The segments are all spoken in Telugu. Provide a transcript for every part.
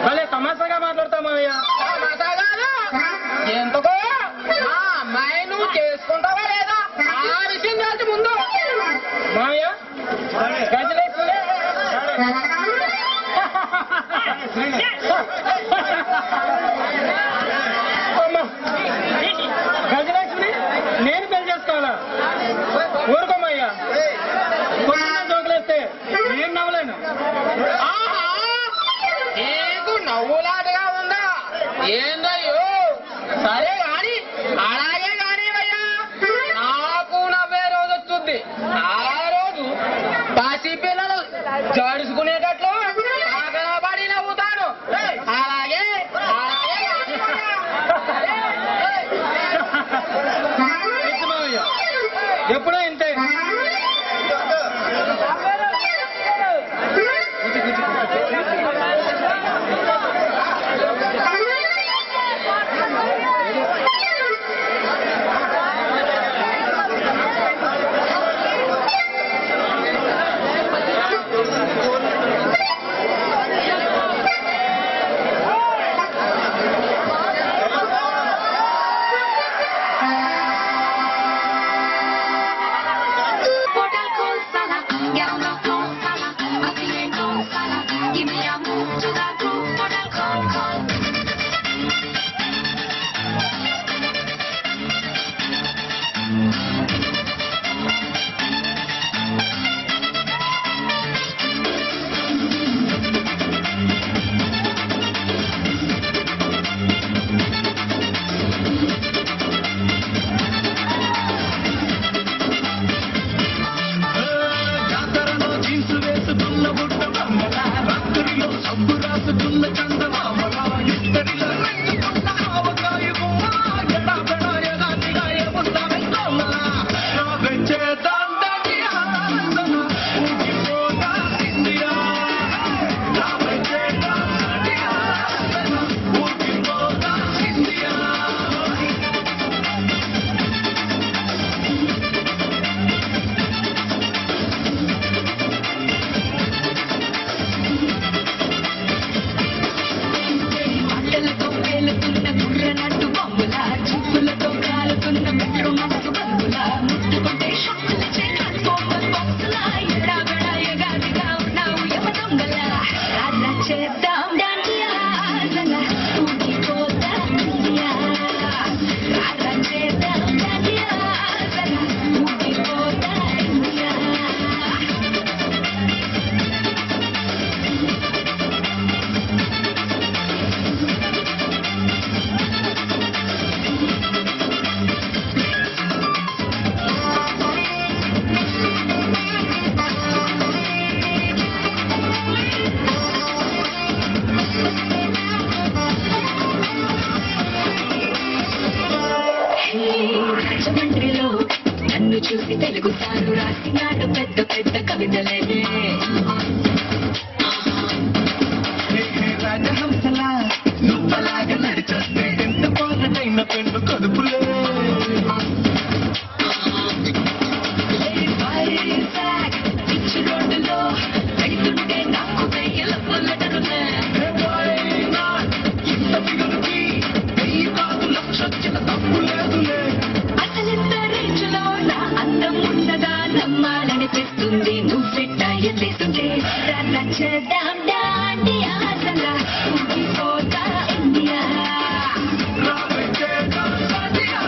భలే తమాషాగా మాట్లాడతావు మావయ్య. ఎందుకో ఆ అమ్మాయి నువ్వు చేసుకుంటావా లేదా ఆ విషయం తెలిసి ముందు మావయ్య గజలక్ష్మి గజలక్ష్మి నేను పెళ్లి చేసుకోవాలా? ఊరుకోమయ్యా, కొంచెం జోకులేస్తే నేను నవ్వలేను. నీకు నవ్వులాటగా ఉందా ఏందయ్యో? సరే గాని అలాగే గాని అయ్యా, నాకు నవ్వే రోజు వస్తుంది. ఆ రోజు పసి పిల్లలు జడుచుకునేటట్లు పడి నవ్వుతాను. అలాగే ఎప్పుడో ఇంతే. నన్ను చూసి తెలుగుతాను రాసినాడు పెద్ద పెద్ద కవితలే. రాజహంసలా నువ్వలాగా నడిచేస్తే ఎంత పోరటైన పెండు కదుపులే. పిచ్చి రోడ్డులో వెళ్తుంటే నాకు వెయ్యల పొల్లటరులే. ఇంత పిల్లలకి 1000 కాదు 1,00,000 వచ్చిన తప్పు లేదులే. అసలెంత రేంజ్లో నా అందం ఉన్నదా నమ్మాలనిపిస్తుంది నువ్వెట్ట ఎత్తేస్తుంటే. రన్న చేద్దాం డాండియా అసలా ఊగిపోతా ఇండియా. రాబట్టే కాదియా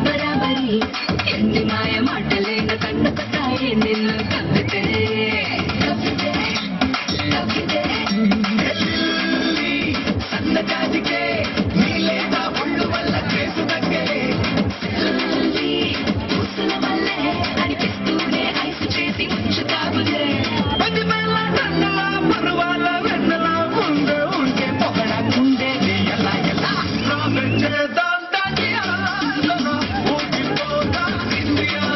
బరాబరి ఎన్ని మాయ మాటలైన కన్నుకుతాయి నిన్ను తప్పితే సన్నజాజికే నీ లేదా ఒళ్ళు వల్ల కేసు తగ్గే పూసుల వల్లే అనిపిస్తూనే ఐసు చేసి ఉంచుతావులే పది వేల టన్నుల పరువాల వెన్నెలా ఉండే ఉంటే పొగడకుండేది ఎలా ఎలా చేద్దాం దాన్ని ఊగిపోతా ఇండియా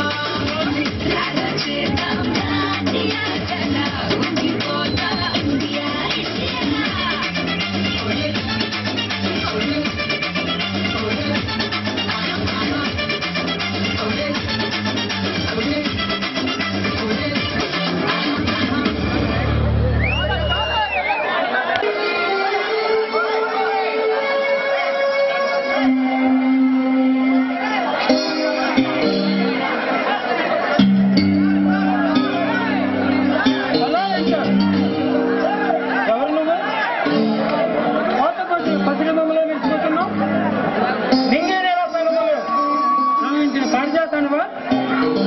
చేద్దాం దాన్ని ఊగిపోతా ఇండియా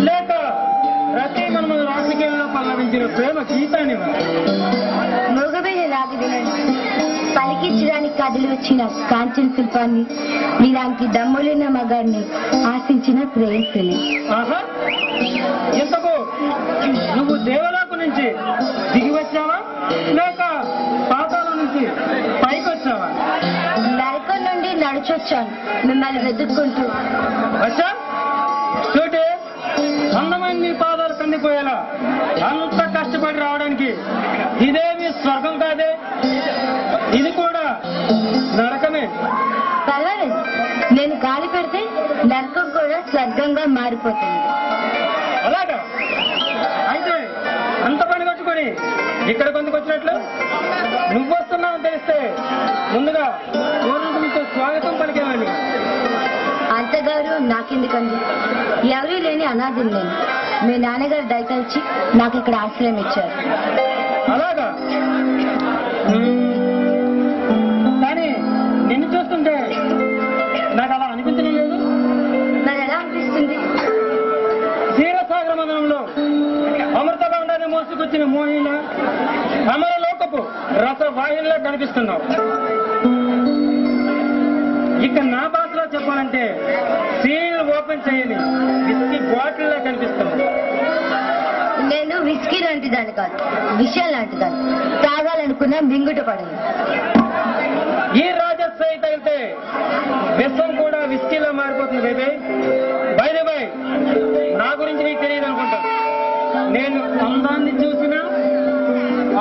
లేక రతి మనము రాజకీయాల్లో పల్లవించిన ప్రేమ గీతానివా? మగబిల్లి రాగి వినండి, పలికించడానికి కదిలి వచ్చిన కాంచన శిల్పాన్ని, మీలాంటి దమ్ములున్న మగాడిని ఆశించిన ప్రేయసిని. ఆహా, ఇంతకు నువ్వు దేవలోకు నుంచి దిగి వచ్చావా లేక పాతాళం నుంచి పైకి వచ్చావా? నరకం నుండి నడిచొచ్చాను మిమ్మల్ని వెతుక్కుంటూ. వచ్చా చూటే అందమైన నీ పాదాలు కందిపోయేలా అంత కష్టపడి రావడానికి ఇదేమి స్వర్గం కాదే, ఇది కూడా నరకమే. పర్వాలేదు, నేను గాలి పెడితే నరకం కూడా స్వర్గంగా మారిపోతుంది. అలాగా అయితే అంత పని కట్టుకొని ఇక్కడ కొందుకు వచ్చినట్లు నువ్వు వస్తున్నావు తెలిస్తే ముందుగా నీతో స్వాగతం పలికేవాడిని. అంత గౌరవం నాకెందుకండి? ఎవరూ లేని అనాథం నేను. మీ నాన్నగారు దయతలిచి నాకు ఇక్కడ ఆశ్రయం ఇచ్చారు. అలాగా కానీ నిన్ను చూస్తుంటే నాకు అలా అనిపించడం లేదు. మరి ఎలా అనిపిస్తుంది? క్షీరసాగర మందనంలో అమృతభాండాన్ని మోసుకొచ్చిన మోహిల అమరలోకపు రసవాహినిలా కనిపిస్తున్నావు. ఇక నా భాషలో చెప్పాలంటే సీల్ ఓపెన్ చేయని విస్కీ బాటిల్లా కనిపిస్తున్నావు. నేను విస్కీ లాంటి దాన్ని కాదు, విషయం లాంటి దాన్ని. తాగాలనుకున్నా మింగుట పడను. ఈ రాజస్థాయి తగిలితే విశ్వం కూడా విస్కీలో మారిపోతుంది బేబీ. బై బై, నా గురించి నీకు తెలియదు అనుకుంటా. నేను అందాన్ని చూసినా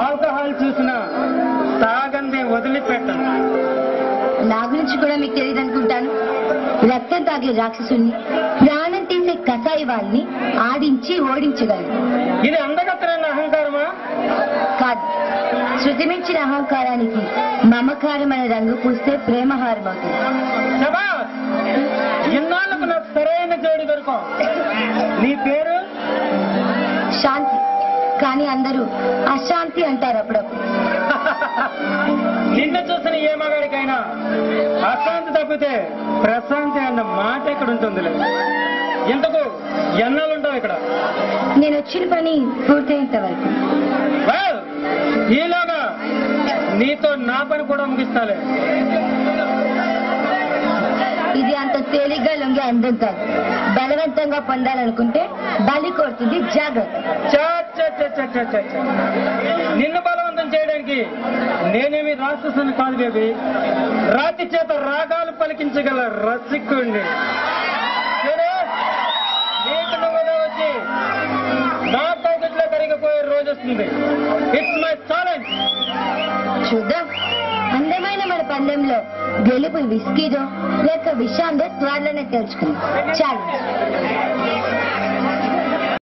ఆల్కహాల్ చూసినా తాగందే వదిలిపెట్టను. నా గురించి కూడా మీకు తెలియదు అనుకుంటాను. రక్తం తాగే రాక్షసుని, ప్రాణం తీసే కసాయి వాళ్ళని ఆడించి ఓడించగలను. ఇది అందగత్తరైన అహంకారమా? కాదు, శృతిమించిన అహంకారానికి మమకారం అనే రంగు పూస్తే ప్రేమహారం అవుతుంది. శబాష్, ఇన్నాళ్లకు నాకు సరైన జోడి దొరకం. నీ పేరు? శాంతి. కానీ అందరూ అశాంతి అంటారు అప్పుడప్పుడు. నిన్ను చూసిన ఏ మగాడికైనా అశాంతి తప్పితే ప్రశాంతి అన్న మాట ఇక్కడ ఉంటుందిలే. ఇంతకు ఎన్నాళ్ళుంటావు ఇక్కడ? నేను వచ్చిన పని పూర్తయ్యేంత వరకు. ఈలోగా నీతో నా పని కూడా ముగిస్తాలే. ఇది అంత తేలిగ్గా లొంగి అందం కాదు. బలవంతంగా పొందాలనుకుంటే బలి కొడుతుంది, జాగ్రత్త. నిన్ను బలవంతం చేయడానికి నేనేమి రాక్షసుని కాదు బేబీ. రాతి చేత రాగాలు పలికించగల రసికుణ్ణి. నీకు నువ్వుగా వచ్చి నా ప్యాకెట్లో కరిగిపోయే రోజు వస్తుంది. It's my challenge. చూద్దాం, అందమైన మన పందెంలో గెలుపు విస్కీదో లేక విషాందో త్వరలోనే తెలుసుకుందాం. ఛాలెంజ్.